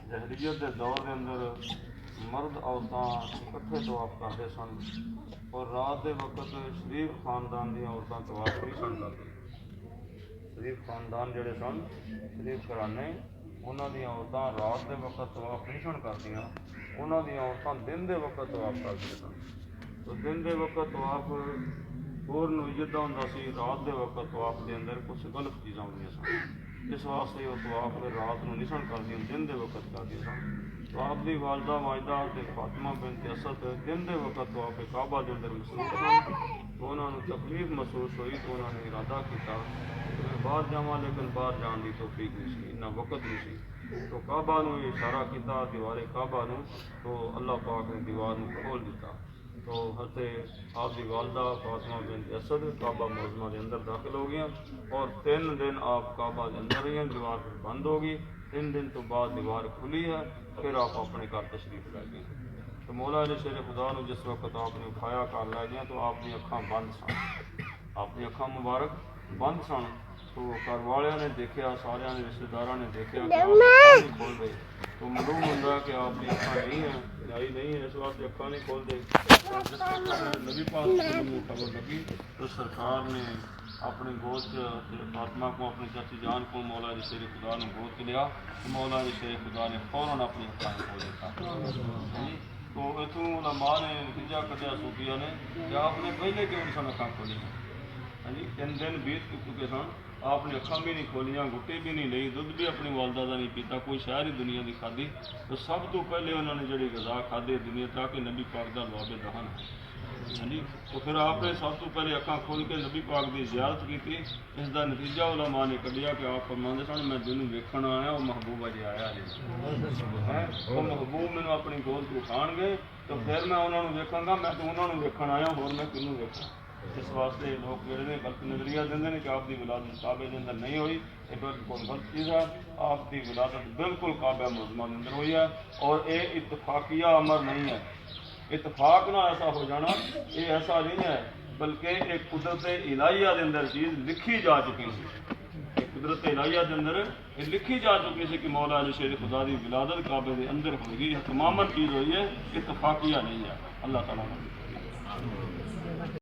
जहरीत के दौर के अंदर मर्द औरतां इकट्ठे तवाफ करते सन और रात के वक्त शरीफ खानदान दी औरतां तवाफ नहीं सन करती। शरीफ खानदान जोड़े सन, शरीफ घराने, उन्हों दी औरतां रात के वक्त तवाफ नहीं सन करदियां, उन्हों दी औरतां दिन के वक्त तवाफ करदियां सन। तो दिन के वक्त तवाफ होर नवीयत होंदा सी, रात के वक्त तवाफ के अंदर कुछ गलत चीज़ां होंदियां सन। इस वास्ते वो तवाफ फिर रात को नहीं सन करदियां, दिन के वक्त करदियां सन। तो आपकी वालदा माजदा ते फातिमा बिनत असद दिन के वक्त तवाफ काबा के अंदर मसरूफ सन। तो उन्होंने तकलीफ महसूस हुई तो उन्होंने इरादा किया मैं बाहर जावां, लेकिन बाहर जाने की तौफीक नहीं सी, इन्ना वक्त नहीं सी। तो काबा नूं इशारा किया, दीवारे काबा नूं, तो अल्लाह पाक ने दीवार नूं खोल दिता। तो हते आपकी वालदा फातिमा बिनत असद काबा मुअज़्ज़मा के अंदर दाखिल हो गया और 3 दिन आप काबा के अंदर रही हैं, दीवार फिर बंद होगी। 3 दिन तो बाद दीवार खुली है, फिर आप अपने घर तशरीफ लै गए। तो मौला अली शेर खुदा ने जिस वक्त आपने उठाया घर लै गए तो आपकी अखां बंद सन, अपनी अखां मुबारक बंद सन। तो घर वाले ने देखा, सारे रिश्तेदारों ने देखा कि आप अखां नहीं खोल रहे, तो मालूम होता है कि आपकी अखां नहीं है, लाई नहीं है, इस वास्ते अखां नहीं खोल दे। जिस वक्त नबी पाक को खबर लगी तो सरकार ने अपनी गोद फातिमा को, अपनी चाची जान को मौला अली शेर खुदा ने गोद लिया। तो मौला अली शेर खुदा ने फौरन अपनी अखां खोल दिता। तो इतों उलमा ने नतीजा कढ़िया सूफिया ने कि आपने पहले क्यों सन अखां खोली। हाँ जी, 3 दिन बीत चुके सन, आपने अखां भी नहीं खोलियां, गुट्टी भी नहीं ली, दुध भी अपनी वालदा का नहीं पीता, कोई शहर ही दुनिया की खाधी। तो सब तो पहले उन्होंने जी गज़ा खाधी दुनिया ताकि नबी पाक का लवाबे दहन। हाँ जी, तो फिर आपने सब तो पहले अखां खोल के नबी पाक की ज़ियारत की। इसका नतीजा उलमा ने कढ़िया कि आप फरमाते सन मैं जिन्होंने वेखण आया वो महबूब अजे आया नहीं है, वो महबूब मैंने अपनी गोद को उठाणगे तो फिर मैं उन्होंने वेखांगा, मैं तो उन्होंने वेखण आया, होर मैं किनू वेखां। इस वास्ते लोग जोड़े ने गलत नजरिया देंगे ने कि आपकी विलादत काबे के अंदर नहीं हुई, ये बिल्कुल गलत चीज़ है। आपकी विलादत बिल्कुल काबा मुअज़्ज़मा के अंदर हुई है और ये इतफाकिया अमर नहीं है, इतफाक ना ऐसा हो जाना, ये ऐसा नहीं है, बल्कि एक कुदरत इलाहिया के अंदर चीज़ लिखी जा चुकी है। कुदरत इलाहिया के अंदर ये लिखी जा चुकी है कि मौला अली शेर खुदा की विलादत काबे के अंदर होगी, तमामन चीज़ हुई है, इतफाकिया नहीं है। अल्लाह ताला